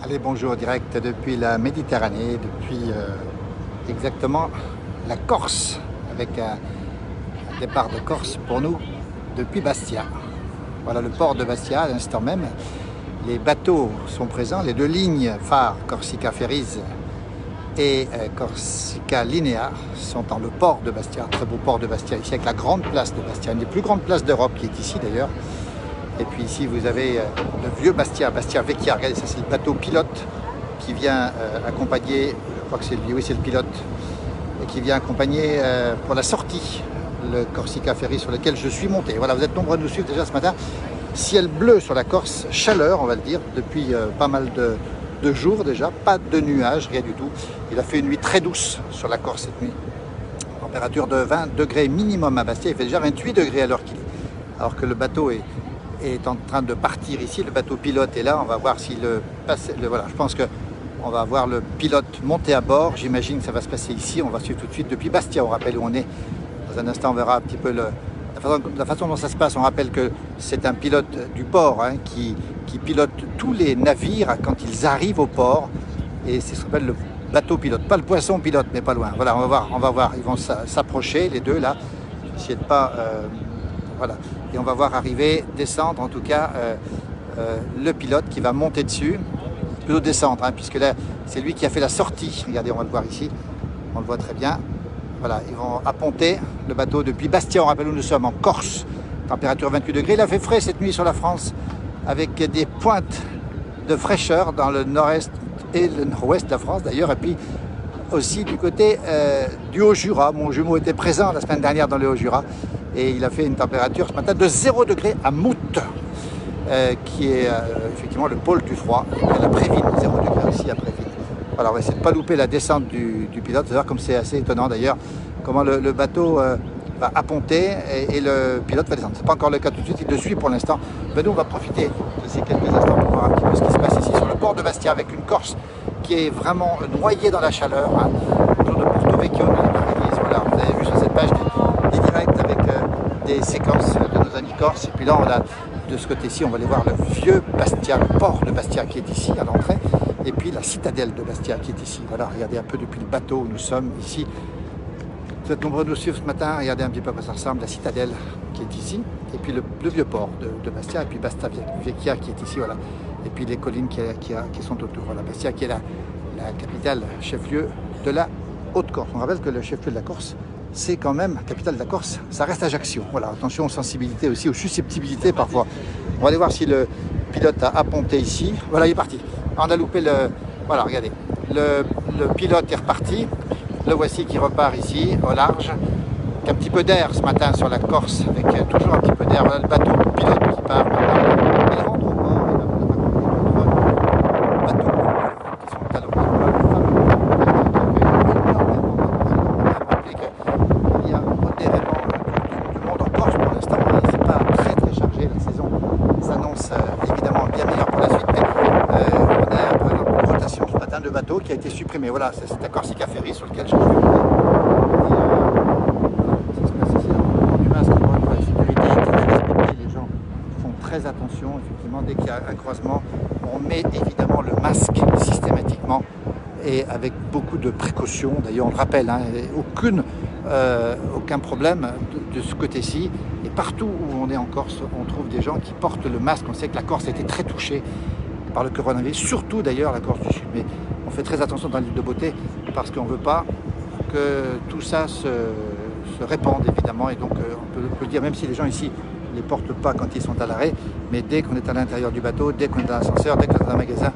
Allez, bonjour, direct depuis la Méditerranée, depuis exactement la Corse, avec un départ de Corse pour nous depuis Bastia. Voilà le port de Bastia à l'instant même. Les bateaux sont présents, les deux lignes phares Corsica Ferries et Corsica Linea sont dans le port de Bastia, très beau port de Bastia, ici avec la grande place de Bastia, une des plus grandes places d'Europe qui est ici d'ailleurs. Et puis ici vous avez le vieux Bastia, Bastia Vecchia, regardez ça c'est le bateau pilote qui vient accompagner, je crois que c'est lui, oui c'est le pilote, et qui vient accompagner pour la sortie le Corsica Ferry sur lequel je suis monté. Voilà, vous êtes nombreux à nous suivre déjà ce matin. Ciel bleu sur la Corse, chaleur on va le dire, depuis pas mal de jours déjà, pas de nuages, rien du tout. Il a fait une nuit très douce sur la Corse cette nuit. Température de 20 degrés minimum à Bastia, il fait déjà 28 degrés à l'heure qu'il est. Alors que le bateau est en train de partir ici, le bateau pilote est là, on va voir si voilà, je pense que on va voir le pilote monter à bord, j'imagine que ça va se passer ici, on va suivre tout de suite depuis Bastia, on rappelle où on est. Dans un instant on verra un petit peu la façon dont ça se passe, on rappelle que c'est un pilote du port hein, qui pilote tous les navires quand ils arrivent au port, et c'est ce qu'on appelle le bateau pilote, pas le poisson pilote mais pas loin. Voilà, on va voir, ils vont s'approcher les deux là, essayer de pas... voilà. Et on va voir arriver, descendre en tout cas le pilote qui va monter dessus, plutôt descendre, hein, puisque là c'est lui qui a fait la sortie. Regardez, on va le voir ici, on le voit très bien. Voilà, ils vont apponter le bateau depuis Bastia, on rappelle où nous sommes, en Corse, température 28 degrés. Il a fait frais cette nuit sur la France, avec des pointes de fraîcheur dans le nord-est et le nord-ouest de la France d'ailleurs, et puis aussi du côté du Haut-Jura. Mon jumeau était présent la semaine dernière dans le Haut-Jura, et il a fait une température ce matin de 0 degré à Mout, qui est effectivement le pôle du froid, et la Prévine, 0 degré aussi à Prévine. Voilà, on va essayer de ne pas louper la descente du pilote, c'est-à-dire comme c'est assez étonnant d'ailleurs, comment le bateau va apponter et le pilote va descendre. Ce n'est pas encore le cas tout de suite, il le suit pour l'instant. Mais nous on va profiter de ces quelques instants pour voir un petit peu ce qui se passe ici sur le port de Bastia, avec une Corse qui est vraiment noyée dans la chaleur, hein, autour de Porto Vecchio, voilà, vous avez vu sur cette page des directs avec des séquences de nos amis corses, et puis là on a de ce côté-ci, on va aller voir le vieux Bastia, le port de Bastia qui est ici à l'entrée, et puis la citadelle de Bastia qui est ici. Voilà, regardez un peu depuis le bateau où nous sommes ici. Vous êtes nombreux à nous suivre ce matin, regardez un petit peu à quoi ça ressemble, la citadelle qui est ici, et puis le vieux port de Bastia, et puis Bastia Vecchia qui est ici, voilà, et puis les collines qui sont autour. Voilà, Bastia qui est la capitale, chef-lieu de la Haute-Corse. On rappelle que le chef-lieu de la Corse, c'est quand même, la capitale de la Corse, ça reste Ajaccio. Voilà, attention aux sensibilités aussi, aux susceptibilité parfois. On va aller voir si le pilote a apponté ici. Voilà, il est parti. On a loupé le... Voilà, regardez. Le pilote est reparti. Le voici qui repart ici, au large. Avec un petit peu d'air ce matin sur la Corse, avec toujours un petit peu d'air. Voilà le bateau pilote qui part maintenant. Il rentre au port. Il va nous raconter d'autres bateaux qui sont à l'eau. Il y a modérément du monde en Corse pour l'instant. C'est pas très chargé. La saison s'annonce évidemment bien meilleure pour la suite. Mais on a par exemple une rotation ce matin de bateau qui a été supprimée. Voilà, c'est la Corsica Ferry sur lequel je suis. Très attention, effectivement, dès qu'il y a un croisement, on met évidemment le masque systématiquement et avec beaucoup de précautions. D'ailleurs, on le rappelle, hein, aucun problème de ce côté-ci. Et partout où on est en Corse, on trouve des gens qui portent le masque. On sait que la Corse a été très touchée par le coronavirus, surtout d'ailleurs la Corse du Sud. Mais on fait très attention dans l'île de Beauté parce qu'on ne veut pas que tout ça se répande, évidemment. Et donc, on peut le dire, même si les gens ici ne les portent pas quand ils sont à l'arrêt, mais dès qu'on est à l'intérieur du bateau, dès qu'on est dans l'ascenseur, dès qu'on est dans un magasin,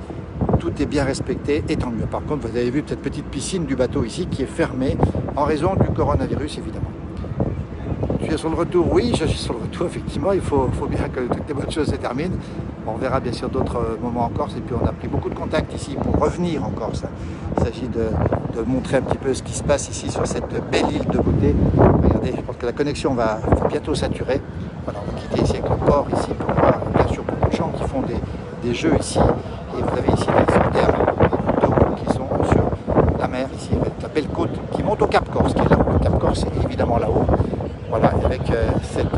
tout est bien respecté et tant mieux. Par contre, vous avez vu cette petite piscine du bateau ici qui est fermée en raison du coronavirus, évidemment. Je suis sur le retour, oui, je suis sur le retour, effectivement, il faut bien que toutes les bonnes choses se terminent. On verra bien sûr d'autres moments en Corse, et puis on a pris beaucoup de contacts ici pour revenir en Corse. Il s'agit de montrer un petit peu ce qui se passe ici sur cette belle île de Beauté. Regardez, je pense que la connexion va bientôt saturer. Voilà, on va quitter ici avec le port ici pour voir bien sûr beaucoup de gens qui font des jeux ici. Et vous avez ici les modernes d'eau qui sont sur la mer ici, avec la belle côte qui monte au Cap Corse, qui est là-haut. Le Cap Corse est évidemment là-haut. Voilà, avec cette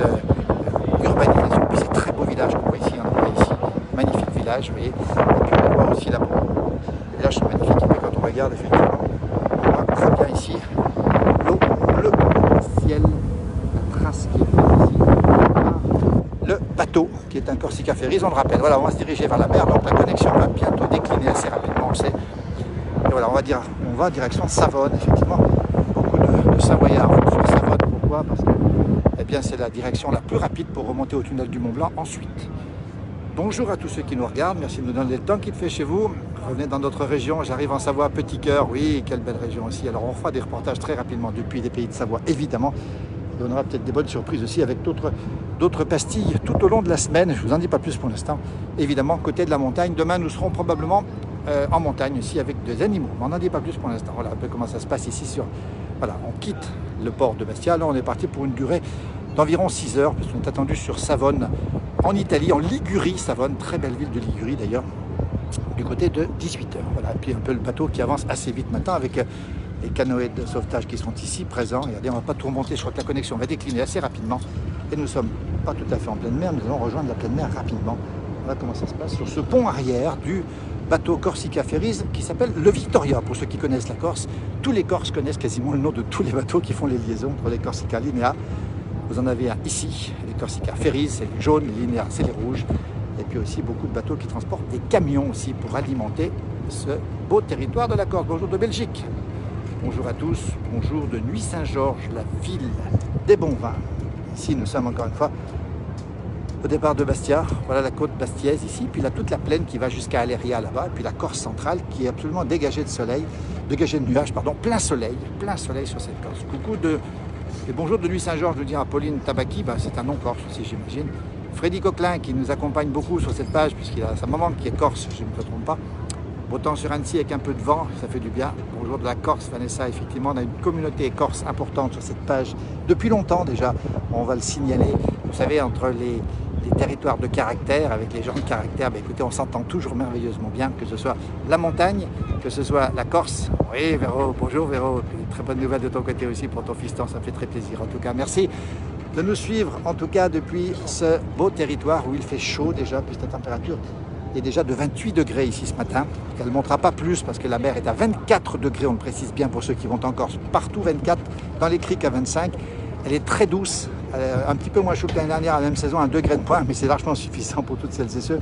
urbanisation. Puis c'est très beau village qu'on voit ici, magnifique village, vous voyez. Et puis on voit aussi là-bas Les villages sont magnifiques, et puis quand on regarde, effectivement, on voit très bien ici l'eau, le ciel, la trace qui est faite ici par le bateau qui est un Corsica Ferries, on le rappelle. Voilà, on va se diriger vers la mer, donc la connexion va bientôt décliner assez rapidement, on le sait. Et voilà, on va en direction Savone, effectivement, beaucoup de Savoyards vont sur Savone. Pourquoi? Parce que eh bien, c'est la direction la plus rapide pour remonter au tunnel du Mont Blanc ensuite. Bonjour à tous ceux qui nous regardent, merci de nous donner le temps qu'il fait chez vous. Revenez dans notre région, j'arrive en Savoie, Petit Cœur, oui, quelle belle région aussi. Alors on fera des reportages très rapidement depuis les pays de Savoie, évidemment. Et on aura peut-être des bonnes surprises aussi avec d'autres pastilles tout au long de la semaine. Je ne vous en dis pas plus pour l'instant. Évidemment, côté de la montagne, demain nous serons probablement en montagne aussi avec des animaux. Mais on n'en dit pas plus pour l'instant. Voilà un peu comment ça se passe ici. Voilà, on quitte le port de Bastia. Là, on est parti pour une durée d'environ 6 heures, puisqu'on est attendu sur Savone, en Italie, en Ligurie. Savone, très belle ville de Ligurie d'ailleurs, du côté de 18 heures. Voilà, et puis un peu le bateau qui avance assez vite maintenant avec les canoës de sauvetage qui sont ici présents. Regardez, on ne va pas tout remonter, je crois que la connexion va décliner assez rapidement. Et nous ne sommes pas tout à fait en pleine mer, nous allons rejoindre la pleine mer rapidement. Voilà comment ça se passe sur ce pont arrière du bateau Corsica Ferries qui s'appelle le Victoria. Pour ceux qui connaissent la Corse, tous les Corses connaissent quasiment le nom de tous les bateaux qui font les liaisons entre les Corsica Linea. Vous en avez un ici, les Corsica Ferries, c'est les jaunes, les Linea, c'est les rouges. Et puis aussi beaucoup de bateaux qui transportent des camions aussi pour alimenter ce beau territoire de la Corse. Bonjour de Belgique. Bonjour à tous, bonjour de Nuits-Saint-Georges, la ville des bons vins. Ici, nous sommes encore une fois au départ de Bastia. Voilà la côte bastiaise ici, puis là toute la plaine qui va jusqu'à Aléria là-bas, et puis la Corse centrale qui est absolument dégagée de soleil, dégagée de nuages, pardon, plein soleil sur cette Corse. Coucou et bonjour de Nuits-Saint-Georges, je veux dire à Pauline Tabaki, c'est un nom corse aussi j'imagine. Freddy Coquelin qui nous accompagne beaucoup sur cette page, puisqu'il a sa maman qui est corse, je ne me trompe pas. Beau temps sur Annecy avec un peu de vent, ça fait du bien. Bonjour de la Corse, Vanessa, effectivement, on a une communauté corse importante sur cette page depuis longtemps déjà, on va le signaler. Vous savez, entre les territoires de caractère, avec les gens de caractère, écoutez, on s'entend toujours merveilleusement bien, que ce soit la montagne, que ce soit la Corse. Oui, Véro, bonjour Véro, très bonne nouvelle de ton côté aussi pour ton fiston, ça me fait très plaisir. En tout cas, merci de nous suivre, en tout cas depuis ce beau territoire où il fait chaud déjà, puisque la température est déjà de 28 degrés ici ce matin. Elle ne montera pas plus parce que la mer est à 24 degrés, on le précise bien pour ceux qui vont en Corse. Partout 24, dans les criques à 25. Elle est très douce, un petit peu moins chaude que l'année dernière, à la même saison, 1 degré de point, mais c'est largement suffisant pour toutes celles et ceux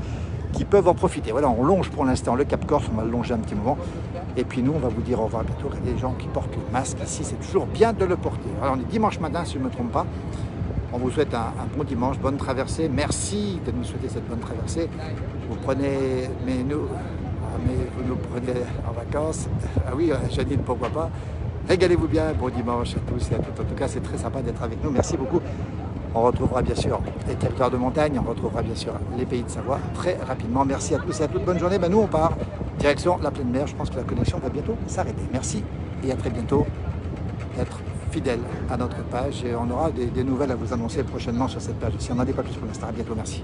qui peuvent en profiter. Voilà, on longe pour l'instant le Cap Corse, on va le longer un petit moment. Et puis nous, on va vous dire au revoir bientôt. Il y a des gens qui portent le masque ici, c'est toujours bien de le porter. Alors on est dimanche matin, si je ne me trompe pas. On vous souhaite un bon dimanche, bonne traversée. Merci de nous souhaiter cette bonne traversée. Vous prenez, vous nous prenez en vacances. Ah oui, Janine, pourquoi pas. Régalez-vous bien, bon dimanche à tous et à toutes. En tout cas, c'est très sympa d'être avec nous. Merci beaucoup. On retrouvera bien sûr les territoires de montagne, on retrouvera bien sûr les pays de Savoie très rapidement. Merci à tous et à toutes. Bonne journée. Nous, on part direction la pleine mer. Je pense que la connexion va bientôt s'arrêter. Merci et à très bientôt. Être fidèle à notre page et on aura des nouvelles à vous annoncer prochainement sur cette page. Si on n'en dit pas plus pour l'instant, à bientôt. Merci.